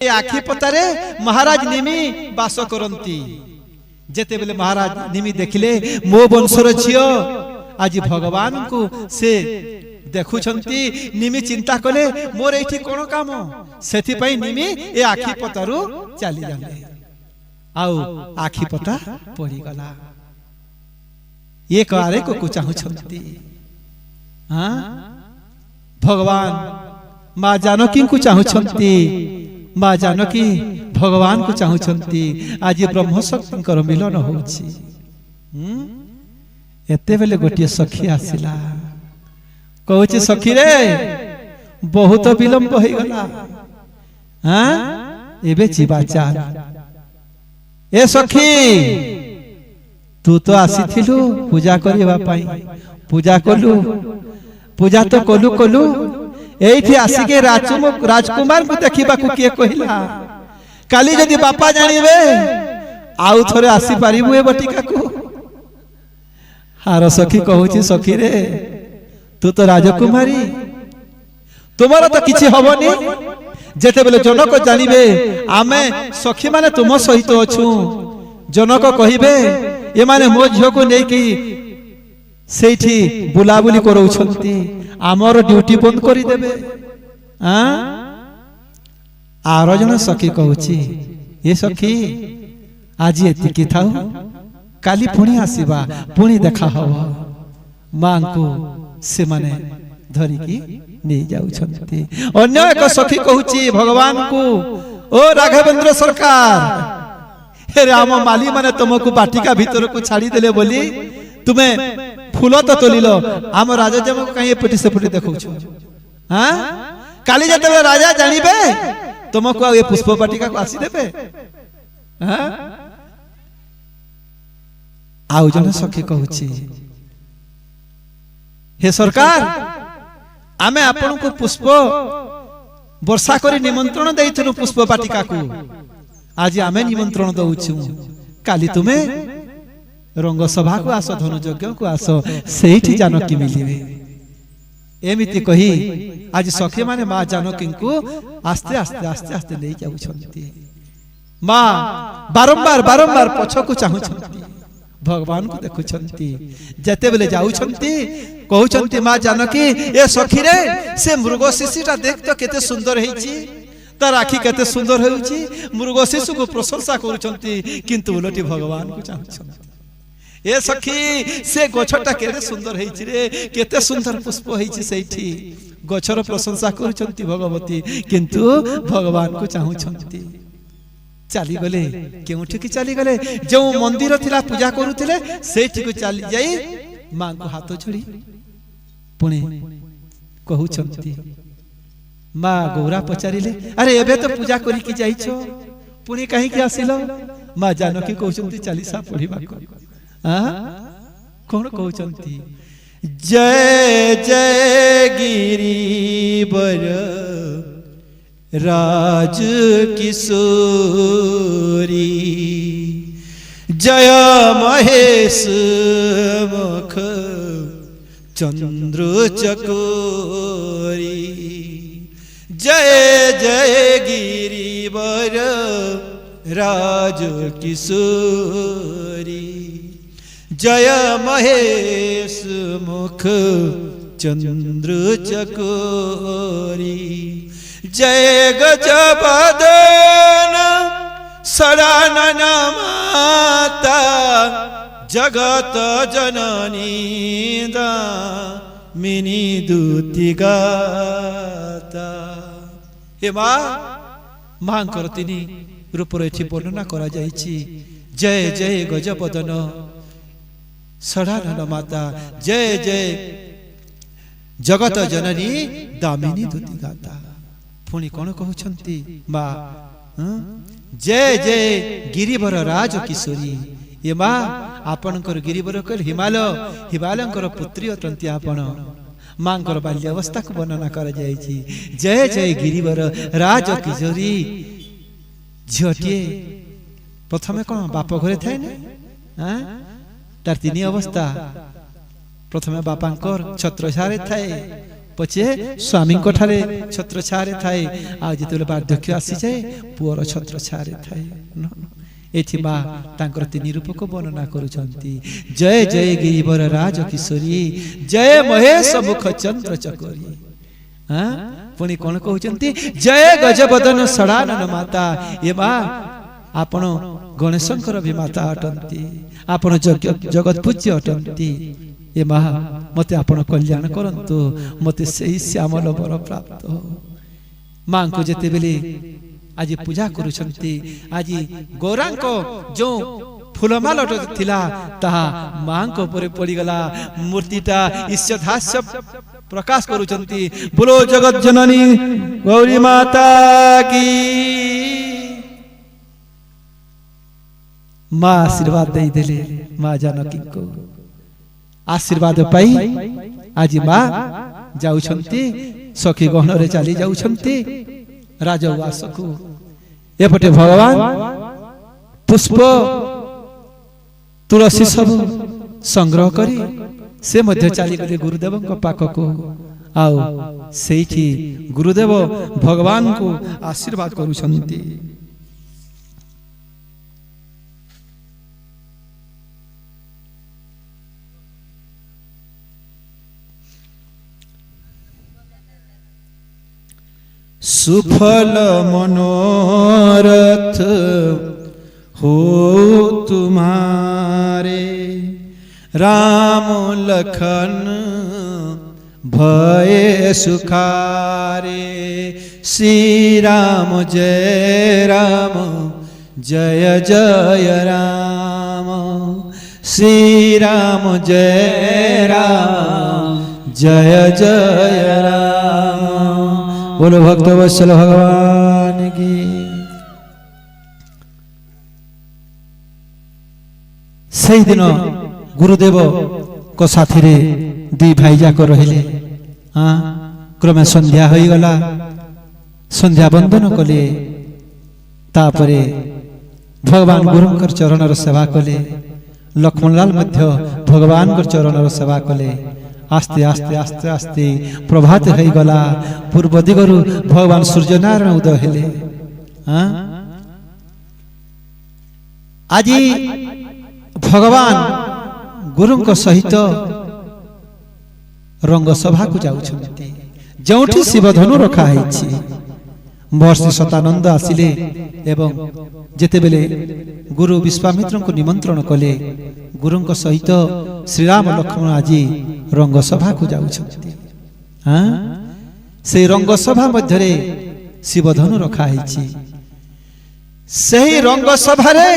आखि पतारे महाराज निमि बास करती जेते बेले महाराज निमि देखिले मो वंशर झियो आज भगवान को से देखुछंती निमि चिंता कले मोर एठी कोन काम सेथि पई निमि ए आखि पतारु चली जाले आउ आखि पता पड़ी गला ये कारे को चाहुछंती हां भगवान मां जानकी को चाहुछंती मां जानकी भगवान को चाहुछंती आज ब्रह्म शक्ति मिलन होछि एते बेले गोटे सखी आसिला कहूचे सखी रे बहुत विलंब हो गला हां एबे जीवा चाल ए सखी तू तो आसीथिलु पूजा करबा पाई पूजा कलु पूजा तो कलु कलु एठी आसिके राजकुमार को देखिबा को के कहिला काली जदी बापा जानिबे आउ थरे आसी पारिबु ए बटिका को हार सखी कहूची सखी रे तू तो राजकुमारी तुमर तो किछि हबनी जेते बेले जनक जानिबे आमे सखी माने तुम सहित अछु जनक कहिबे ए माने मो झियो को नै कि सेठी बुलाबुली करौछंती आमर ड्यूटी बंद करि देबे हां आरो जन सखी कहूची ए सखी आज एतिकी थाउ काली पुणी आसीबा पुणी देखा हवा मां को से माने धरी की नहीं जाउछंती अन्य एक सखी कहूची भगवान को ओ राघवेंद्र सरकार हे राम माली माने तुमको बाटिका भीतर को छाड़ी देले बोली तुम्हें फूल तो तोलिलो आम राजा जम को कहीं पटी से पटी देखौछ हां काली जते राजा जानिबे तुमको ये पुष्प बाटिका को आसी देबे हां आउ जन सखी कहूची हे सरकार आमे आपन को पुष्प वर्षा करी निमंत्रण देइथनु पुष्प बाटिका को आज आमे निमंत्रण दउछु काली तुमे रंग सभा को आसो धनु यज्ञ को आसो सेठी जानकी मिलिबे एमिति कही आज सखी माने मां जानकी को आस्ते आस्ते आस्ते आस्ते ले जाउछंती मां बारंबार बारंबार पछ को चाहुछंती भगवान को देखुछंती जते बेले जाउछंती कहउछंती मां जानकी ए सखी रे से मृग शिशुटा देख तो केते सुंदर हेची तार आखि केते सुंदर हेउची मृग शिशु को प्रशंसा करूछंती किंतु उलटी भगवान को चाहुछंती ए सखी से गछटा केते सुंदर हेची रे केते सुंदर पुष्प हेची सेठी गछर प्रशंसा करूछंती भगवती किंतु भगवान को चाहुछंती चली गले केउठी की चली गले जो मंदिर थिला पूजा करूथिले सेठी को चली जाई मां को हाथ जोड़ी पुणे कहउछंती मां गौरा पचारिले अरे एबे तो पूजा करी की जाइछो पुणे काहे की आसिलो मां जानकी कहउछंती चालीसा पढिबा को हां कोन कहउछंती जय जय गिरिवर राज किशोरी जय महेश मुख चंद्र चकोरी जय जय गिरिवर राज किशोरी जय महेश मुख चंद्र चकोरी जय गजबदन सदानन माता जगत जननी दामिनी दूती गाता हे मां मां करतिनी रूपर एठी वर्णना करा जायछि जय जय गजबदन सदानन माता जय जय जगत जननी दामिनी दूती गाता पुणी कौन कहउछंती मां जय जय गिरिवर राज किशोरी ये मां आपनकर गिरिवर कल हिमालयंकर पुत्री अटंती आपण मांकर बाल्यावस्था को वर्णना कर जायछि जय जय गिरिवर राज किशोरी झटिए प्रथमे कोन बाप घरे थाय ना तार तीन अवस्था प्रथमे बापांकर छत्रछारे थाए पचे स्वामी ठारे छत्र छारे थाए आ जेतेबेले बार्धक्य आसी जाए पुअर छत्र छारे थाए एथि बा तांकर तीन रूपक वर्णना करूछंती जय जय गिरिवर राज किशोरी जय महेश मुख चंद्र चकोरी हां पुणी कोन कहउछंती जय गजबदन सडानन माता ए बा आपण गणेशंकर भी माता अटंती आपण जगत पूज्य अटंती ए मां मते आपण कल्याण करंतु मते सेही श्यामल वर प्राप्त हो मां को जेते बेले आज पूजा करूछंती आज गौरांक जो फूलमाल थिला ताहा मां को ऊपर पड़ी गला मूर्तिटा ईश्वरहास्य प्रकाश करूछंती बोलो जगत जननी गौरी माता की मां आशीर्वाद दे देले मां जानकी को आशीर्वाद पाई आज मां जाउछंती सखी गहन रे चली जाउछंती राजवास को एपटे भगवान पुष्प तुलसी सब संग्रह करी से मध्य चली गले गुरुदेव पाख को आओ सेठी गुरुदेव भगवान को आशीर्वाद करूछंती सुफल मनोरथ हो तुम्हारे राम लखन भय सुखारे श्री राम जय जय राम श्री राम जय जय राम बोलो भक्त वत्सल भगवान की सही दिन गुरुदेव को साथी रे दी भाई जाक रहिले हाँ क्रमे संध्या हो गला संध्या बंदन कले तापरे भगवान गुरुंकर चरणर सेवा कले लक्ष्मणलाल मध्य भगवान चरणर सेवा कले आस्ते आस्ते आस्ते आस्ते प्रभात हो गला पूर्व दिगरु भगवान सूर्य नारायण उदय हेले हाँ आज भगवान गुरुंक सहित रंग सभा को जाउछंती जोठी शिवधनु रखा हैछि महर्षि सतानंद आसिले एवं जेतेबेले गुरु विश्वामित्र को निमंत्रण कले गुरुंक सहित श्रीराम लक्ष्मण आज रंग सभा को जाउछंती हाँ से रंग सभा मध्यरे शिवधनु रखा हैछि सही रंग सभा रे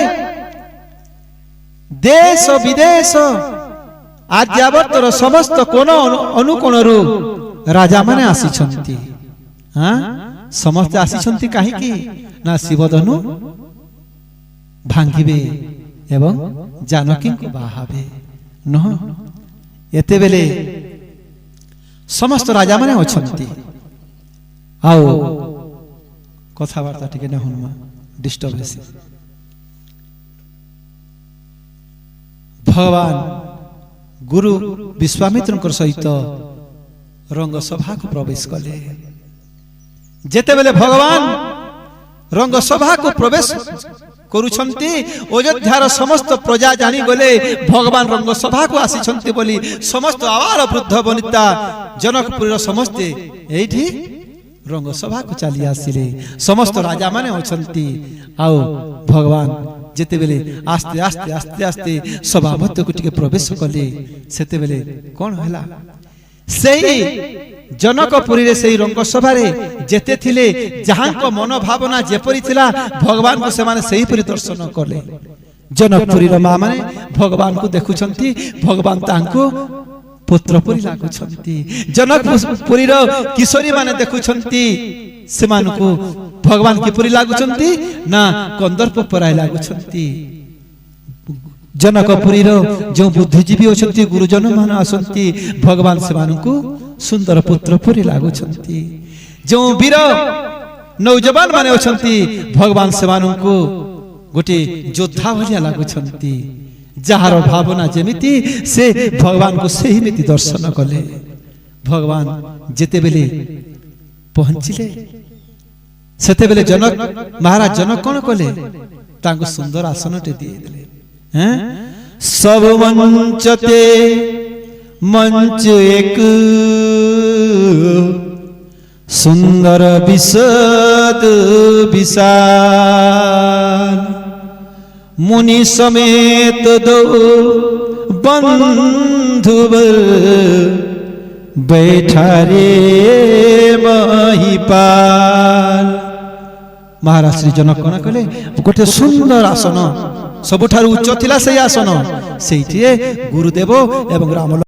देश विदेश आद्यावर्तर समस्त कोन अनुकोण रु राजा माने आसीछंती हाँ समस्त आसीछंती काहे कि ना शिवधनु भांगिबे एवं जानकी को बाहाबे न एते बेले समस्त राजा माने अछंती आओ कथा वार्ता टिके न हुनमा डिस्टर्ब हेसी भगवान गुरु विश्वामित्र सहित रंग सभा को प्रवेश कले जेते बेले भगवान रंग सभा को प्रवेश करूछंती अयोध्यार समस्त प्रजा जानी गले भगवान रंग सभा को आसीछंती बोली समस्त आवार वृद्ध वनिता जनकपुर समस्ते एठी रंग सभा को चली आसिले समस्त राजा माने अछंती आओ भगवान जेते बेले आस्ते आस्ते आस्ते आस्ते सभा मध्य को टिके प्रवेश कले सेते बेले कोन हला सेही जनकपुरी रे सेही रंग सभा रे जेते थिले जहां मन भावना जेपरि थिला भगवान को से माने सेही परि दर्शन कले जनकपुरी रो मां माने भगवान को देखुछंती भगवान तांको पुत्र परि लागुछंती जनकपुरी रो किशोरी माने देखुछंती सेमानको भगवान किपरि लागुछंती ना कंदर्प पराय लागुछंती जनकपुरी रो जो बुद्धिजीवी अछंती गुरुजन मान आसंती भगवान सेमानको सुंदर पुत्र परि लागुछंती जो वीर नौजवान माने अछंती भगवान सेमानको गोटे योद्धा भलिया लागुछंती जहार भावना जेमिति से भगवान को सेही मिति दर्शन कले भगवान जेतेबेले पहुंचिले सेतेबेले जनक महाराज जनक कौन कले तांको सुंदर आसनटे दिए देले हैं सब मंचते मंच एक सुंदर विशद विशाल मुनि समेत दो बंधुवर बैठा रे महिपाल महाराज श्री जनक कौन कले गोटे सुंदर आसन सबुठारु उच्च थिला से आसन सेठी गुरुदेव एवं राम